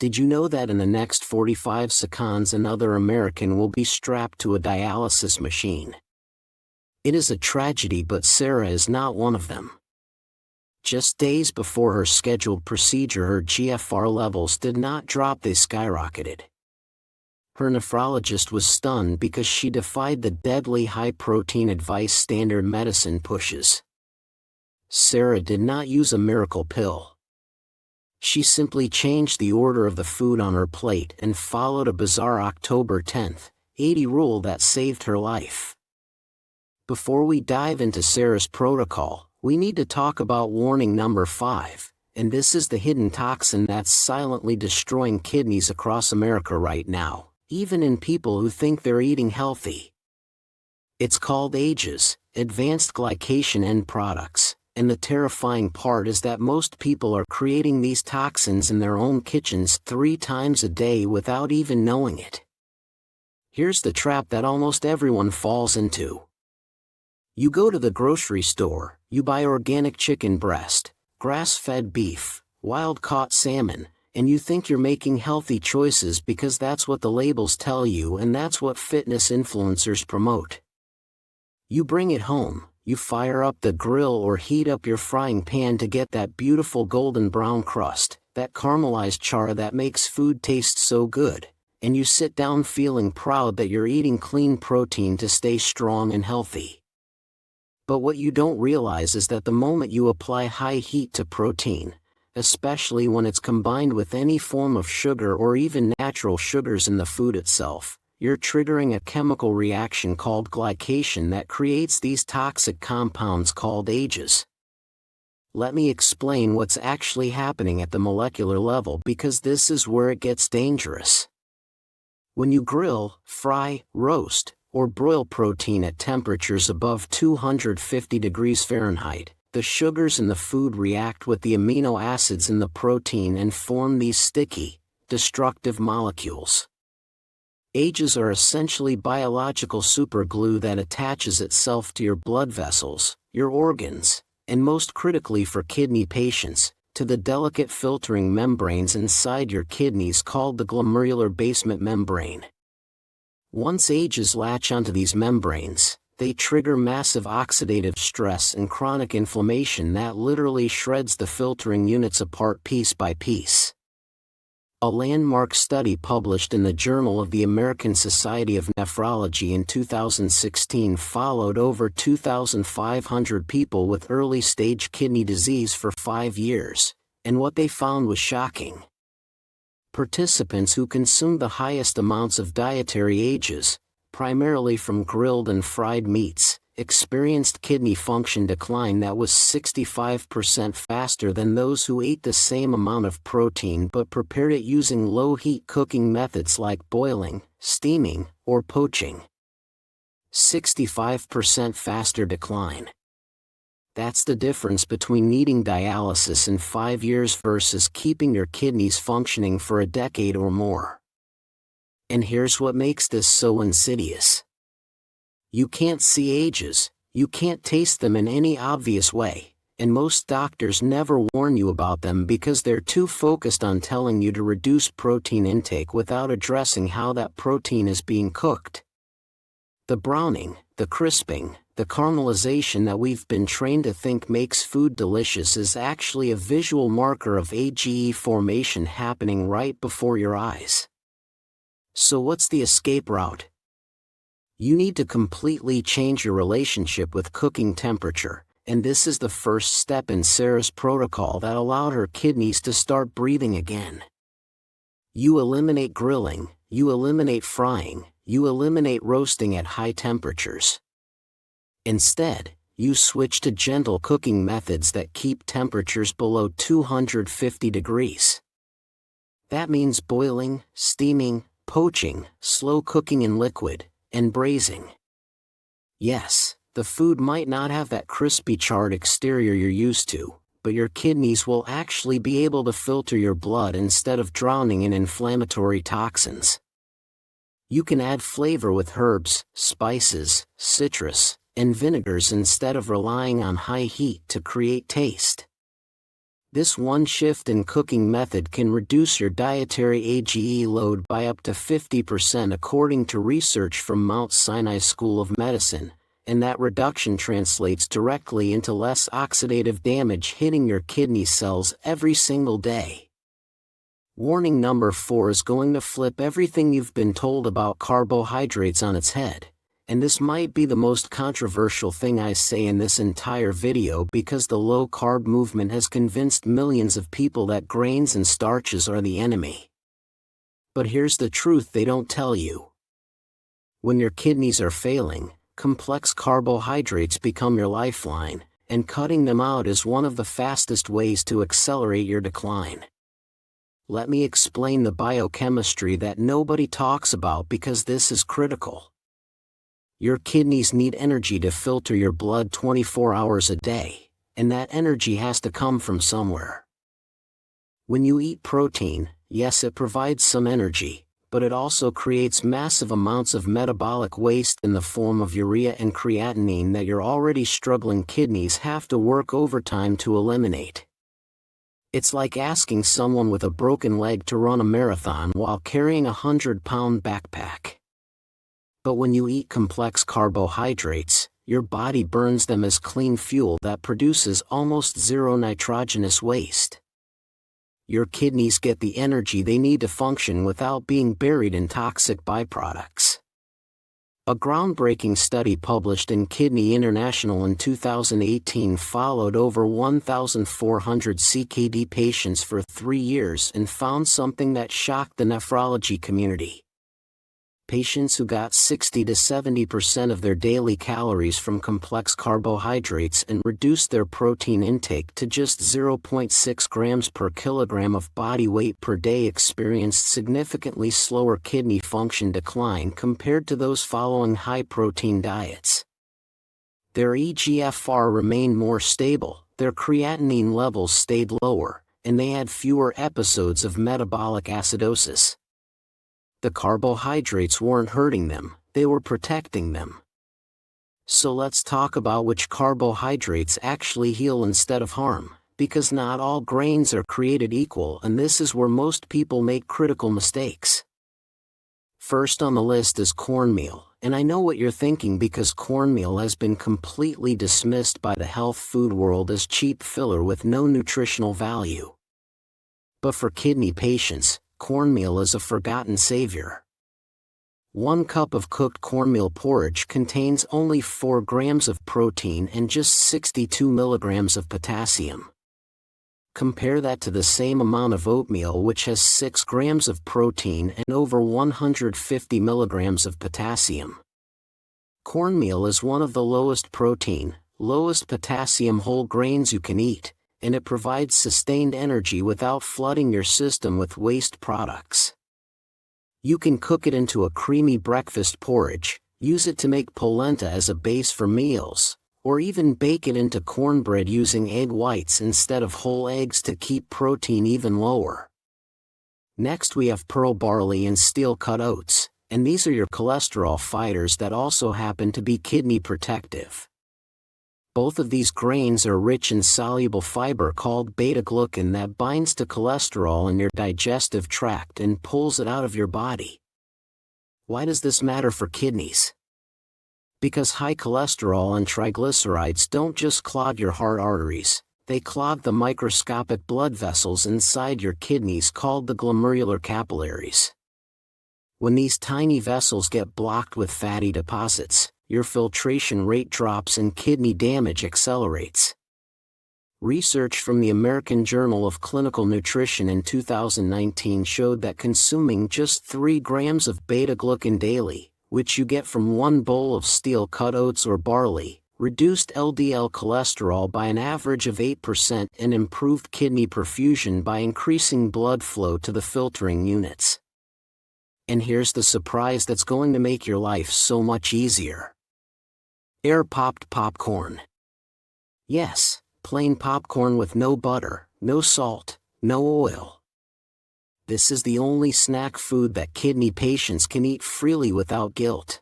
Did you know that in the next 45 seconds another American will be strapped to a dialysis machine? It is a tragedy, but Sarah is not one of them. Just days before her scheduled procedure, her GFR levels did not drop, they skyrocketed. Her nephrologist was stunned because she defied the deadly high-protein advice standard medicine pushes. Sarah did not use a miracle pill. She simply changed the order of the food on her plate and followed a bizarre October 10th, 80 rule that saved her life. Before we dive into Sarah's protocol, we need to talk about warning number 5, and this is the hidden toxin that's silently destroying kidneys across America right now, even in people who think they're eating healthy. It's called AGEs, Advanced Glycation End products, and the terrifying part is that most people are creating these toxins in their own kitchens 3 times a day without even knowing it. Here's the trap that almost everyone falls into. You go to the grocery store, you buy organic chicken breast, grass-fed beef, wild-caught salmon, and you think you're making healthy choices because that's what the labels tell you and that's what fitness influencers promote. You bring it home, you fire up the grill or heat up your frying pan to get that beautiful golden brown crust, that caramelized char that makes food taste so good, and you sit down feeling proud that you're eating clean protein to stay strong and healthy. But what you don't realize is that the moment you apply high heat to protein, especially when it's combined with any form of sugar or even natural sugars in the food itself, you're triggering a chemical reaction called glycation that creates these toxic compounds called AGEs. Let me explain what's actually happening at the molecular level, because this is where it gets dangerous. When you grill, fry, roast, or broil protein at temperatures above 250 degrees Fahrenheit, the sugars in the food react with the amino acids in the protein and form these sticky, destructive molecules. AGEs are essentially biological superglue that attaches itself to your blood vessels, your organs, and most critically for kidney patients, to the delicate filtering membranes inside your kidneys called the glomerular basement membrane. Once AGEs latch onto these membranes, they trigger massive oxidative stress and chronic inflammation that literally shreds the filtering units apart piece by piece. A landmark study published in the Journal of the American Society of Nephrology in 2016 followed over 2,500 people with early-stage kidney disease for 5 years, and what they found was shocking. Participants who consumed the highest amounts of dietary AGEs, primarily from grilled and fried meats, experienced kidney function decline that was 65% faster than those who ate the same amount of protein but prepared it using low-heat cooking methods like boiling, steaming, or poaching. 65% faster decline. That's the difference between needing dialysis in 5 years versus keeping your kidneys functioning for a decade or more. And here's what makes this so insidious. You can't see AGEs, you can't taste them in any obvious way, and most doctors never warn you about them because they're too focused on telling you to reduce protein intake without addressing how that protein is being cooked. The browning, the crisping, the caramelization that we've been trained to think makes food delicious is actually a visual marker of AGE formation happening right before your eyes. So what's the escape route? You need to completely change your relationship with cooking temperature, and this is the first step in Sarah's protocol that allowed her kidneys to start breathing again. You eliminate grilling, you eliminate frying, you eliminate roasting at high temperatures. Instead, you switch to gentle cooking methods that keep temperatures below 250 degrees. That means boiling, steaming, poaching, slow cooking in liquid, and braising. Yes, the food might not have that crispy charred exterior you're used to, but your kidneys will actually be able to filter your blood instead of drowning in inflammatory toxins. You can add flavor with herbs, spices, citrus, and vinegars instead of relying on high heat to create taste. This one shift in cooking method can reduce your dietary AGE load by up to 50% according to research from Mount Sinai School of Medicine, and that reduction translates directly into less oxidative damage hitting your kidney cells every single day. Warning number 4 is going to flip everything you've been told about carbohydrates on its head. And this might be the most controversial thing I say in this entire video because the low-carb movement has convinced millions of people that grains and starches are the enemy. But here's the truth they don't tell you. When your kidneys are failing, complex carbohydrates become your lifeline, and cutting them out is one of the fastest ways to accelerate your decline. Let me explain the biochemistry that nobody talks about because this is critical. Your kidneys need energy to filter your blood 24 hours a day, and that energy has to come from somewhere. When you eat protein, yes, it provides some energy, but it also creates massive amounts of metabolic waste in the form of urea and creatinine that your already struggling kidneys have to work overtime to eliminate. It's like asking someone with a broken leg to run a marathon while carrying a 100-pound backpack. But when you eat complex carbohydrates, your body burns them as clean fuel that produces almost zero nitrogenous waste. Your kidneys get the energy they need to function without being buried in toxic byproducts. A groundbreaking study published in Kidney International in 2018 followed over 1,400 CKD patients for 3 years and found something that shocked the nephrology community. Patients who got 60 to 70% of their daily calories from complex carbohydrates and reduced their protein intake to just 0.6 grams per kilogram of body weight per day experienced significantly slower kidney function decline compared to those following high-protein diets. Their eGFR remained more stable, their creatinine levels stayed lower, and they had fewer episodes of metabolic acidosis. The carbohydrates weren't hurting them, they were protecting them. So let's talk about which carbohydrates actually heal instead of harm, because not all grains are created equal and this is where most people make critical mistakes. First on the list is cornmeal, and I know what you're thinking because cornmeal has been completely dismissed by the health food world as cheap filler with no nutritional value. But for kidney patients, cornmeal is a forgotten savior. 1 cup of cooked cornmeal porridge contains only 4 grams of protein and just 62 milligrams of potassium. Compare that to the same amount of oatmeal which has 6 grams of protein and over 150 milligrams of potassium. Cornmeal is one of the lowest protein, lowest potassium whole grains you can eat, and it provides sustained energy without flooding your system with waste products. You can cook it into a creamy breakfast porridge, use it to make polenta as a base for meals, or even bake it into cornbread using egg whites instead of whole eggs to keep protein even lower. Next we have pearl barley and steel-cut oats, and these are your cholesterol fighters that also happen to be kidney protective. Both of these grains are rich in soluble fiber called beta-glucan that binds to cholesterol in your digestive tract and pulls it out of your body. Why does this matter for kidneys? Because high cholesterol and triglycerides don't just clog your heart arteries, they clog the microscopic blood vessels inside your kidneys called the glomerular capillaries. When these tiny vessels get blocked with fatty deposits, your filtration rate drops and kidney damage accelerates. Research from the American Journal of Clinical Nutrition in 2019 showed that consuming just 3 grams of beta-glucan daily, which you get from 1 bowl of steel-cut oats or barley, reduced LDL cholesterol by an average of 8% and improved kidney perfusion by increasing blood flow to the filtering units. And here's the surprise that's going to make your life so much easier. Air-popped popcorn. Yes, plain popcorn with no butter, no salt, no oil. This is the only snack food that kidney patients can eat freely without guilt.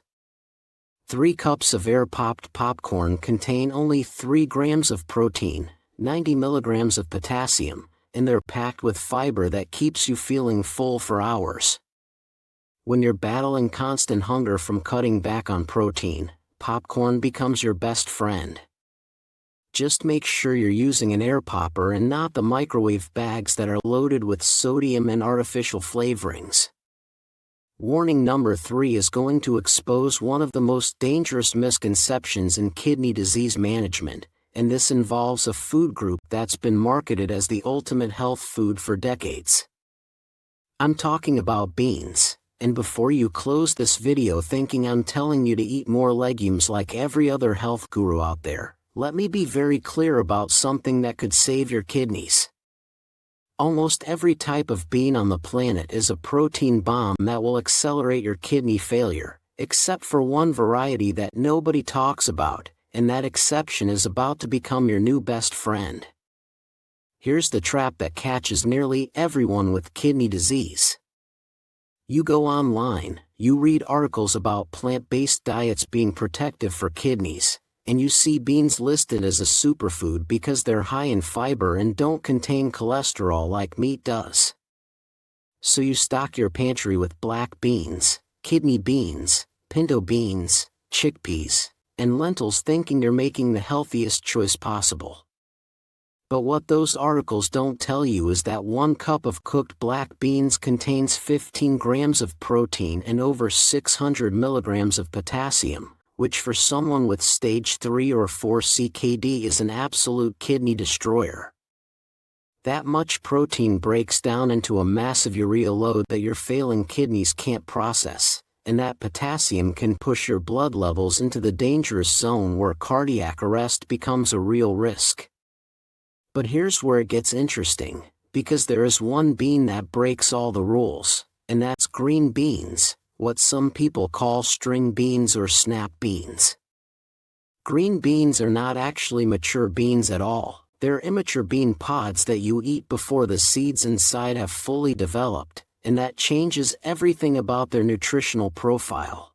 3 cups of air-popped popcorn contain only 3 grams of protein, 90 milligrams of potassium, and they're packed with fiber that keeps you feeling full for hours. When you're battling constant hunger from cutting back on protein, popcorn becomes your best friend. Just make sure you're using an air popper and not the microwave bags that are loaded with sodium and artificial flavorings. Warning number 3 is going to expose one of the most dangerous misconceptions in kidney disease management, and this involves a food group that's been marketed as the ultimate health food for decades. I'm talking about beans. And before you close this video thinking I'm telling you to eat more legumes like every other health guru out there, let me be very clear about something that could save your kidneys. Almost every type of bean on the planet is a protein bomb that will accelerate your kidney failure, except for one variety that nobody talks about, and that exception is about to become your new best friend. Here's the trap that catches nearly everyone with kidney disease. You go online, you read articles about plant-based diets being protective for kidneys, and you see beans listed as a superfood because they're high in fiber and don't contain cholesterol like meat does. So you stock your pantry with black beans, kidney beans, pinto beans, chickpeas, and lentils thinking you're making the healthiest choice possible. But what those articles don't tell you is that 1 cup of cooked black beans contains 15 grams of protein and over 600 milligrams of potassium, which for someone with stage 3 or 4 CKD is an absolute kidney destroyer. That much protein breaks down into a massive urea load that your failing kidneys can't process, and that potassium can push your blood levels into the dangerous zone where cardiac arrest becomes a real risk. But here's where it gets interesting, because there is one bean that breaks all the rules, and that's green beans, what some people call string beans or snap beans. Green beans are not actually mature beans at all, they're immature bean pods that you eat before the seeds inside have fully developed, and that changes everything about their nutritional profile.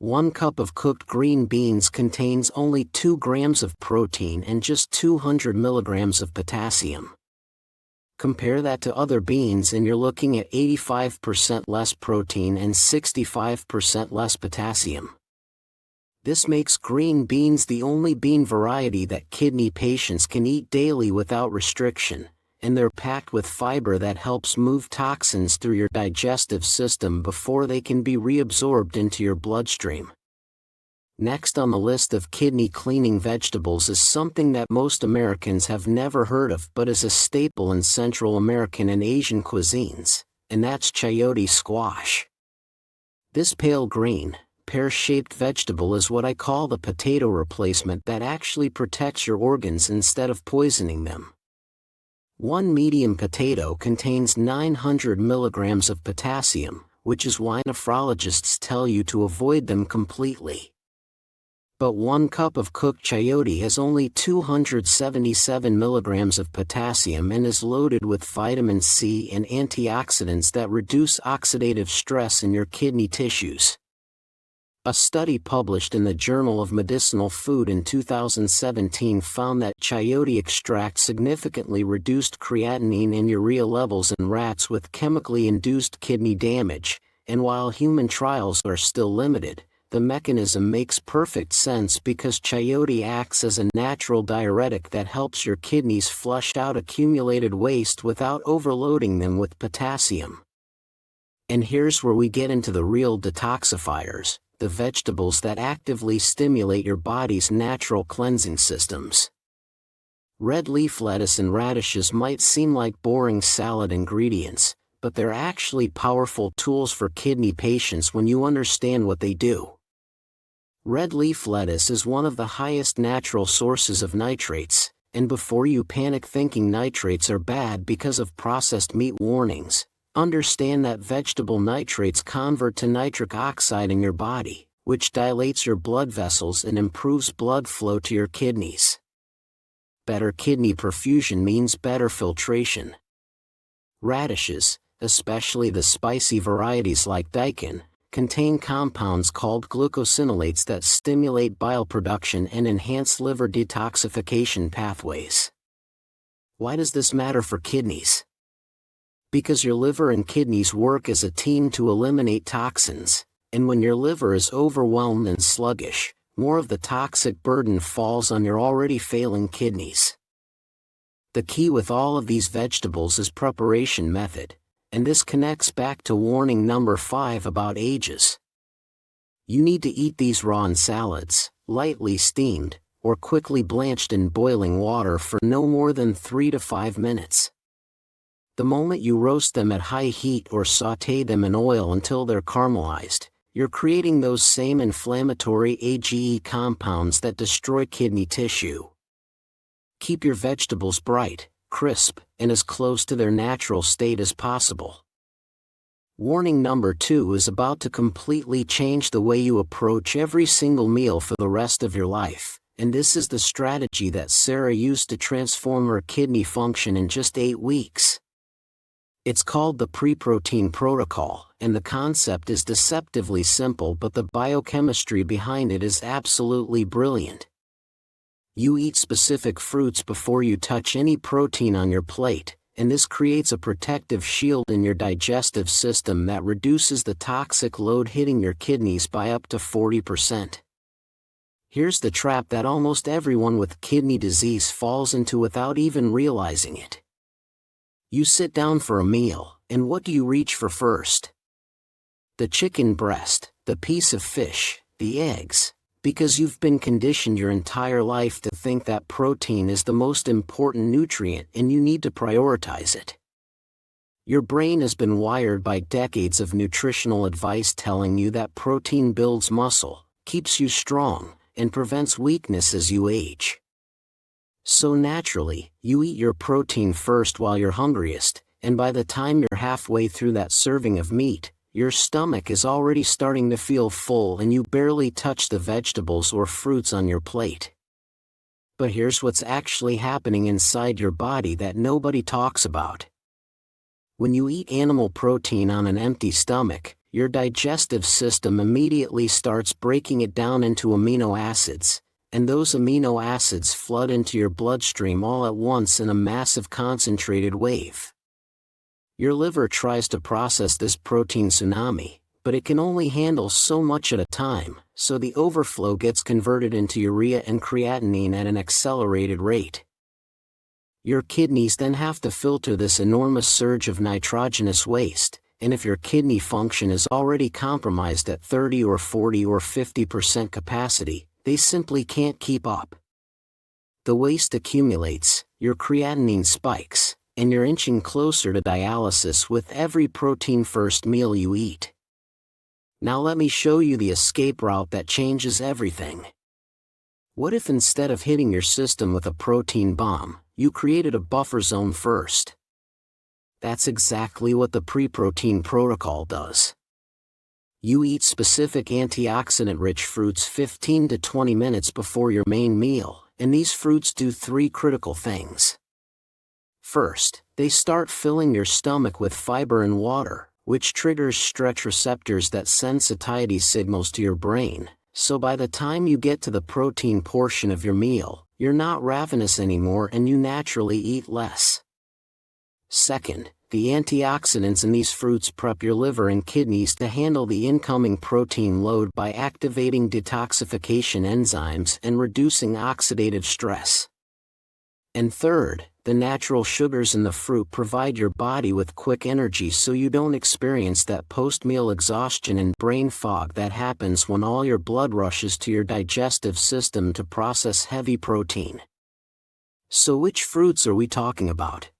1 cup of cooked green beans contains only 2 grams of protein and just 200 milligrams of potassium. Compare that to other beans and you're looking at 85% less protein and 65% less potassium. This makes green beans the only bean variety that kidney patients can eat daily without restriction, and they're packed with fiber that helps move toxins through your digestive system before they can be reabsorbed into your bloodstream. Next on the list of kidney cleaning vegetables is something that most Americans have never heard of but is a staple in Central American and Asian cuisines, and that's chayote squash. This pale green, pear-shaped vegetable is what I call the potato replacement that actually protects your organs instead of poisoning them. 1 medium potato contains 900 milligrams of potassium, which is why nephrologists tell you to avoid them completely. But 1 cup of cooked chayote has only 277 milligrams of potassium and is loaded with vitamin C and antioxidants that reduce oxidative stress in your kidney tissues. A study published in the Journal of Medicinal Food in 2017 found that chayote extract significantly reduced creatinine and urea levels in rats with chemically induced kidney damage, and while human trials are still limited, the mechanism makes perfect sense because chayote acts as a natural diuretic that helps your kidneys flush out accumulated waste without overloading them with potassium. And here's where we get into the real detoxifiers, the vegetables that actively stimulate your body's natural cleansing systems. Red leaf lettuce and radishes might seem like boring salad ingredients, but they're actually powerful tools for kidney patients when you understand what they do. Red leaf lettuce is one of the highest natural sources of nitrates, and before you panic thinking nitrates are bad because of processed meat warnings, understand that vegetable nitrates convert to nitric oxide in your body, which dilates your blood vessels and improves blood flow to your kidneys. Better kidney perfusion means better filtration. Radishes, especially the spicy varieties like daikon, contain compounds called glucosinolates that stimulate bile production and enhance liver detoxification pathways. Why does this matter for kidneys? Because your liver and kidneys work as a team to eliminate toxins, and when your liver is overwhelmed and sluggish, more of the toxic burden falls on your already failing kidneys. The key with all of these vegetables is preparation method, and this connects back to warning number 5 about ages. You need to eat these raw in salads, lightly steamed, or quickly blanched in boiling water for no more than 3 to 5 minutes. The moment you roast them at high heat or sauté them in oil until they're caramelized, you're creating those same inflammatory AGE compounds that destroy kidney tissue. Keep your vegetables bright, crisp, and as close to their natural state as possible. Warning number 2 is about to completely change the way you approach every single meal for the rest of your life, and this is the strategy that Sarah used to transform her kidney function in just 8 weeks. It's called the pre-protein protocol, and the concept is deceptively simple, but the biochemistry behind it is absolutely brilliant. You eat specific fruits before you touch any protein on your plate, and this creates a protective shield in your digestive system that reduces the toxic load hitting your kidneys by up to 40%. Here's the trap that almost everyone with kidney disease falls into without even realizing it. You sit down for a meal, and what do you reach for first? The chicken breast, the piece of fish, the eggs, because you've been conditioned your entire life to think that protein is the most important nutrient and you need to prioritize it. Your brain has been wired by decades of nutritional advice telling you that protein builds muscle, keeps you strong, and prevents weakness as you age. So naturally, you eat your protein first while you're hungriest, and by the time you're halfway through that serving of meat, your stomach is already starting to feel full and you barely touch the vegetables or fruits on your plate. But here's what's actually happening inside your body that nobody talks about. When you eat animal protein on an empty stomach, your digestive system immediately starts breaking it down into amino acids, and those amino acids flood into your bloodstream all at once in a massive concentrated wave. Your liver tries to process this protein tsunami, but it can only handle so much at a time, so the overflow gets converted into urea and creatinine at an accelerated rate. Your kidneys then have to filter this enormous surge of nitrogenous waste, and if your kidney function is already compromised at 30 or 40 or 50% capacity, they simply can't keep up. The waste accumulates, your creatinine spikes, and you're inching closer to dialysis with every protein-first meal you eat. Now let me show you the escape route that changes everything. What if instead of hitting your system with a protein bomb, you created a buffer zone first? That's exactly what the pre-protein protocol does. You eat specific antioxidant-rich fruits 15 to 20 minutes before your main meal, and these fruits do 3 critical things. First, they start filling your stomach with fiber and water, which triggers stretch receptors that send satiety signals to your brain, so by the time you get to the protein portion of your meal, you're not ravenous anymore and you naturally eat less. Second, the antioxidants in these fruits prep your liver and kidneys to handle the incoming protein load by activating detoxification enzymes and reducing oxidative stress. And third, the natural sugars in the fruit provide your body with quick energy so you don't experience that post-meal exhaustion and brain fog that happens when all your blood rushes to your digestive system to process heavy protein. So which fruits are we talking about?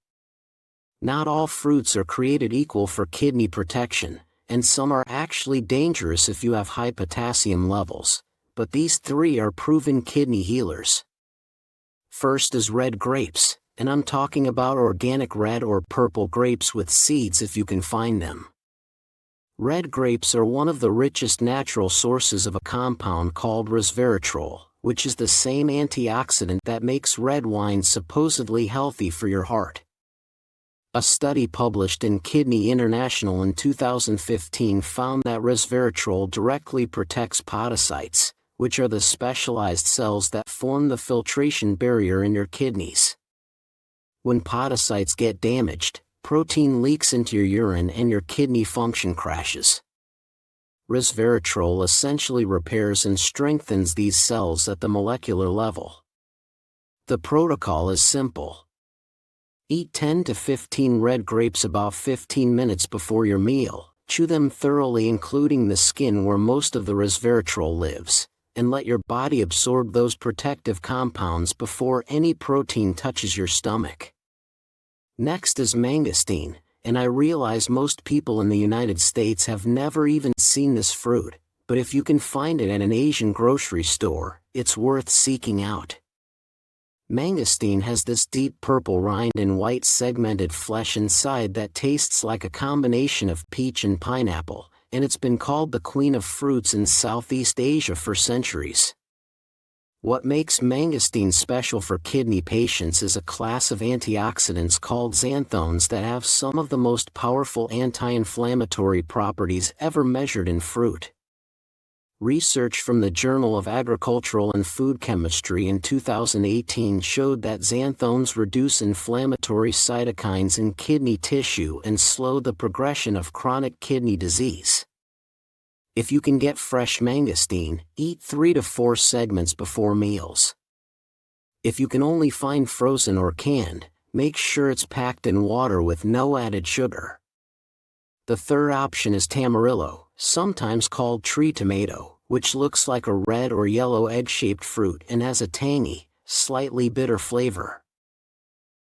Not all fruits are created equal for kidney protection, and some are actually dangerous if you have high potassium levels, but these 3 are proven kidney healers. First is red grapes, and I'm talking about organic red or purple grapes with seeds if you can find them. Red grapes are one of the richest natural sources of a compound called Resveratrol, which is the same antioxidant that makes red wine supposedly healthy for your heart. A study published in Kidney International in 2015 found that resveratrol directly protects podocytes, which are the specialized cells that form the filtration barrier in your kidneys. When podocytes get damaged, protein leaks into your urine and your kidney function crashes. Resveratrol essentially repairs and strengthens these cells at the molecular level. The protocol is simple. Eat 10 to 15 red grapes about 15 minutes before your meal, chew them thoroughly including the skin where most of the resveratrol lives, and let your body absorb those protective compounds before any protein touches your stomach. Next is mangosteen, and I realize most people in the United States have never even seen this fruit, but if you can find it at an Asian grocery store, it's worth seeking out. Mangosteen has this deep purple rind and white segmented flesh inside that tastes like a combination of peach and pineapple, and it's been called the queen of fruits in Southeast Asia for centuries. What makes mangosteen special for kidney patients is a class of antioxidants called xanthones that have some of the most powerful anti-inflammatory properties ever measured in fruit. Research from the Journal of Agricultural and Food Chemistry in 2018 showed that xanthones reduce inflammatory cytokines in kidney tissue and slow the progression of chronic kidney disease. If you can get fresh mangosteen, eat 3 to 4 segments before meals. If you can only find frozen or canned, make sure it's packed in water with no added sugar. The third option is Tamarillo, sometimes called tree tomato, which looks like a red or yellow egg-shaped fruit and has a tangy, slightly bitter flavor.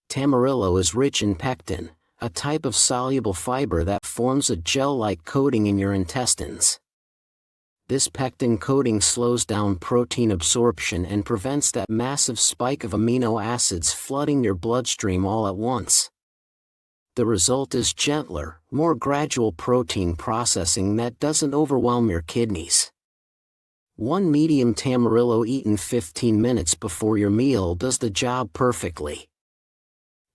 Tamarillo is rich in pectin, a type of soluble fiber that forms a gel-like coating in your intestines. This pectin coating slows down protein absorption and prevents that massive spike of amino acids flooding your bloodstream all at once. The result is gentler, more gradual protein processing that doesn't overwhelm your kidneys. One medium Tamarillo eaten 15 minutes before your meal does the job perfectly.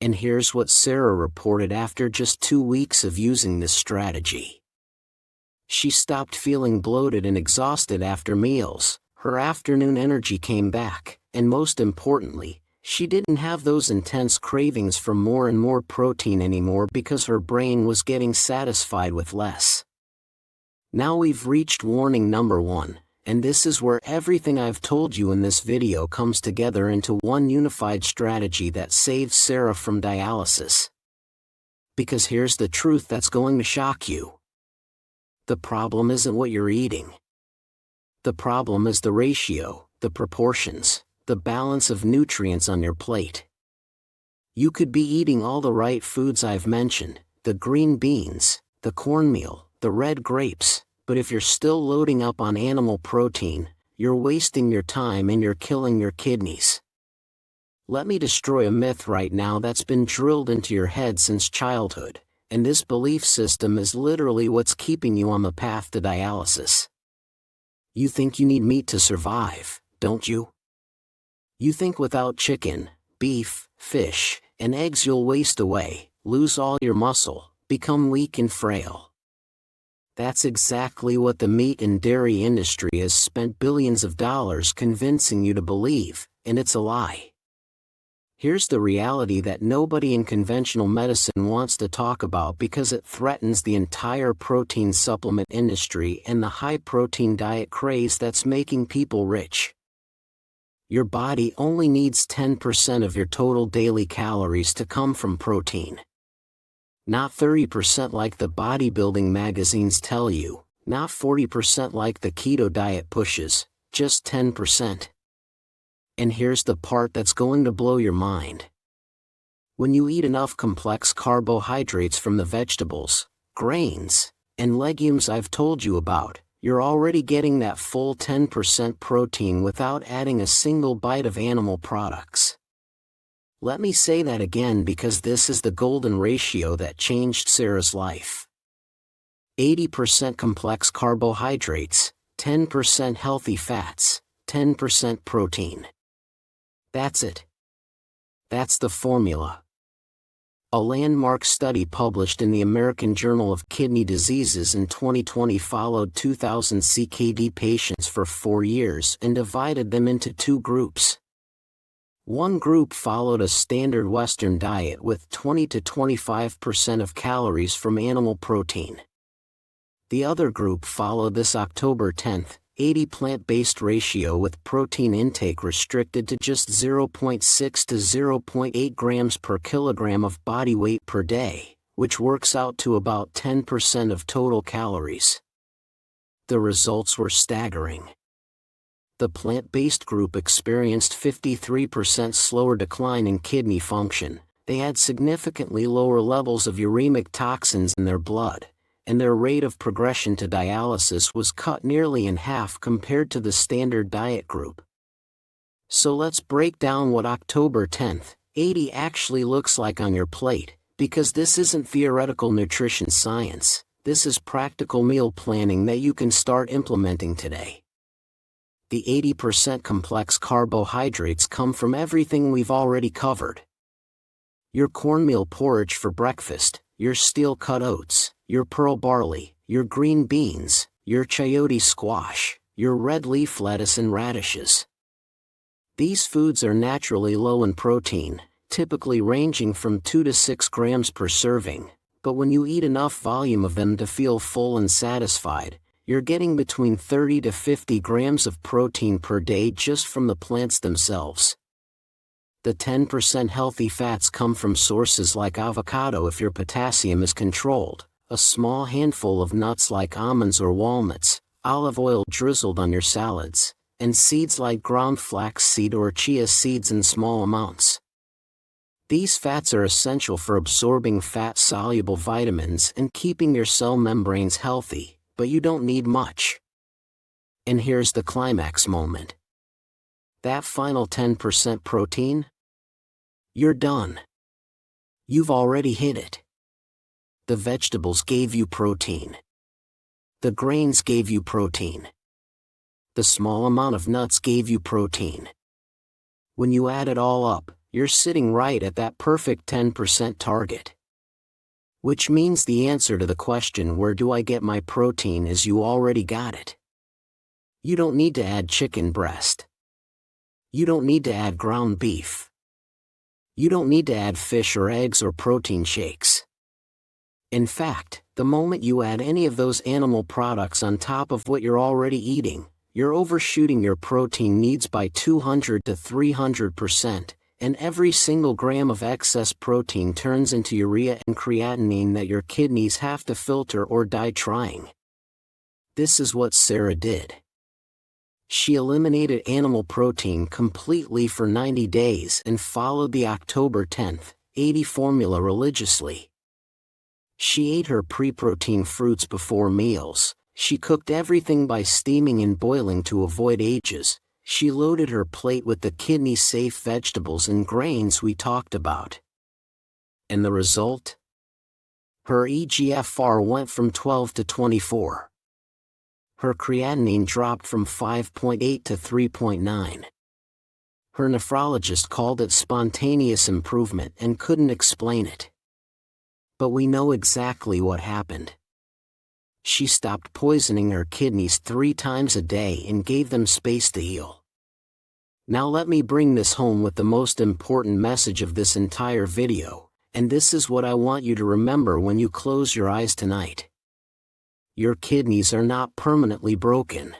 And here's what Sarah reported after just 2 weeks of using this strategy. She stopped feeling bloated and exhausted after meals, her afternoon energy came back, and most importantly, she didn't have those intense cravings for more and more protein anymore because her brain was getting satisfied with less. Now we've reached warning number 1, and this is where everything I've told you in this video comes together into one unified strategy that saved Sarah from dialysis. Because here's the truth that's going to shock you. The problem isn't what you're eating. The problem is the ratio, the proportions, the balance of nutrients on your plate. You could be eating all the right foods I've mentioned, the green beans, the cornmeal, the red grapes, but if you're still loading up on animal protein, you're wasting your time and you're killing your kidneys. Let me destroy a myth right now that's been drilled into your head since childhood, and this belief system is literally what's keeping you on the path to dialysis. You think you need meat to survive, don't you? You think without chicken, beef, fish, and eggs you'll waste away, lose all your muscle, become weak and frail. That's exactly what the meat and dairy industry has spent billions of dollars convincing you to believe, and it's a lie. Here's the reality that nobody in conventional medicine wants to talk about because it threatens the entire protein supplement industry and the high-protein diet craze that's making people rich. Your body only needs 10% of your total daily calories to come from protein. Not 30% like the bodybuilding magazines tell you, not 40% like the keto diet pushes, just 10%. And here's the part that's going to blow your mind. When you eat enough complex carbohydrates from the vegetables, grains, and legumes I've told you about, you're already getting that full 10% protein without adding a single bite of animal products. Let me say that again because this is the golden ratio that changed Sarah's life. 80% complex carbohydrates, 10% healthy fats, 10% protein. That's it. That's the formula. A landmark study published in the American Journal of Kidney Diseases in 2020 followed 2,000 CKD patients for 4 years and divided them into 2 groups. One group followed a standard Western diet with 20 to 25% of calories from animal protein. The other group followed this October 10, 80 plant-based ratio with protein intake restricted to just 0.6 to 0.8 grams per kilogram of body weight per day, which works out to about 10% of total calories. The results were staggering. The plant-based group experienced 53% slower decline in kidney function. They had significantly lower levels of uremic toxins in their blood, and their rate of progression to dialysis was cut nearly in half compared to the standard diet group. So let's break down what October 10, 80 actually looks like on your plate, because this isn't theoretical nutrition science, this is practical meal planning that you can start implementing today. The 80% complex carbohydrates come from everything we've already covered. Your cornmeal porridge for breakfast, your steel-cut oats, your pearl barley, your green beans, your chayote squash, your red leaf lettuce and radishes. These foods are naturally low in protein, typically ranging from 2 to 6 grams per serving, but when you eat enough volume of them to feel full and satisfied, you're getting between 30 to 50 grams of protein per day just from the plants themselves. The 10% healthy fats come from sources like avocado if your potassium is controlled, a small handful of nuts like almonds or walnuts, olive oil drizzled on your salads, and seeds like ground flaxseed or chia seeds in small amounts. These fats are essential for absorbing fat-soluble vitamins and keeping your cell membranes healthy, but you don't need much. And here's the climax moment. That final 10% protein? You're done. You've already hit it. The vegetables gave you protein. The grains gave you protein. The small amount of nuts gave you protein. When you add it all up, you're sitting right at that perfect 10% target. Which means the answer to the question, where do I get my protein, is you already got it. You don't need to add chicken breast. You don't need to add ground beef. You don't need to add fish or eggs or protein shakes. In fact, the moment you add any of those animal products on top of what you're already eating, you're overshooting your protein needs by 200 to 300%, and every single gram of excess protein turns into urea and creatinine that your kidneys have to filter or die trying. This is what Sarah did. She eliminated animal protein completely for 90 days and followed the October 10, 80 formula religiously. She ate her pre-protein fruits before meals, she cooked everything by steaming and boiling to avoid ages, she loaded her plate with the kidney-safe vegetables and grains we talked about. And the result? Her eGFR went from 12 to 24. Her creatinine dropped from 5.8 to 3.9. Her nephrologist called it spontaneous improvement and couldn't explain it. But we know exactly what happened. She stopped poisoning her kidneys 3 times a day and gave them space to heal. Now let me bring this home with the most important message of this entire video, and this is what I want you to remember when you close your eyes tonight. Your kidneys are not permanently broken.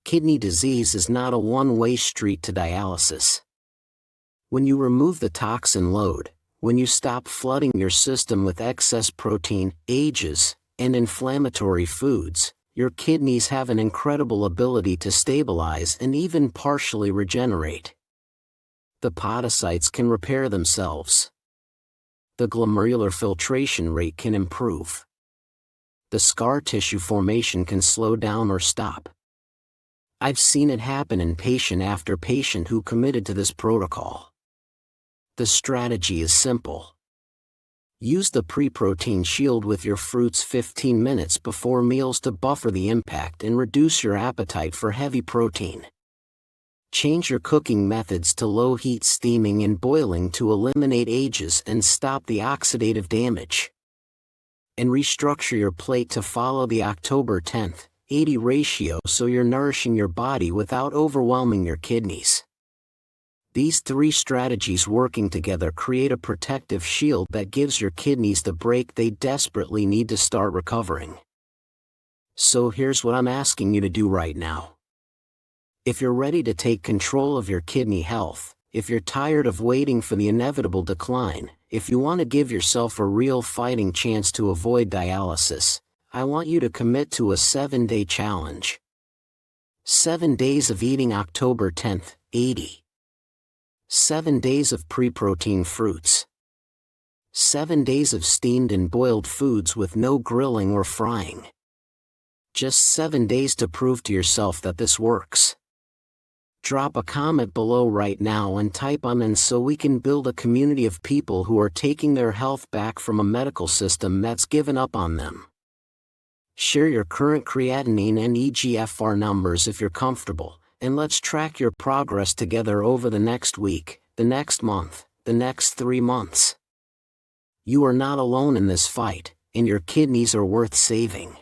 Kidney disease is not a one-way street to dialysis. When you remove the toxin load, when you stop flooding your system with excess protein, ages, and inflammatory foods, your kidneys have an incredible ability to stabilize and even partially regenerate. The podocytes can repair themselves. The glomerular filtration rate can improve. The scar tissue formation can slow down or stop. I've seen it happen in patient after patient who committed to this protocol. The strategy is simple. Use the pre-protein shield with your fruits 15 minutes before meals to buffer the impact and reduce your appetite for heavy protein. Change your cooking methods to low-heat steaming and boiling to eliminate ages and stop the oxidative damage. And restructure your plate to follow the October 10/80 ratio so you're nourishing your body without overwhelming your kidneys. These 3 strategies working together create a protective shield that gives your kidneys the break they desperately need to start recovering. So here's what I'm asking you to do right now. If you're ready to take control of your kidney health, if you're tired of waiting for the inevitable decline, if you want to give yourself a real fighting chance to avoid dialysis, I want you to commit to a 7-day challenge. 7 days of eating October 10/80. 7 days of pre-protein fruits. 7 days of steamed and boiled foods with no grilling or frying. Just 7 days to prove to yourself that this works. Drop a comment below right now and type "I'm in" so we can build a community of people who are taking their health back from a medical system that's given up on them. Share your current creatinine and eGFR numbers if you're comfortable, and let's track your progress together over the next week, the next month, the next 3 months. You are not alone in this fight, and your kidneys are worth saving.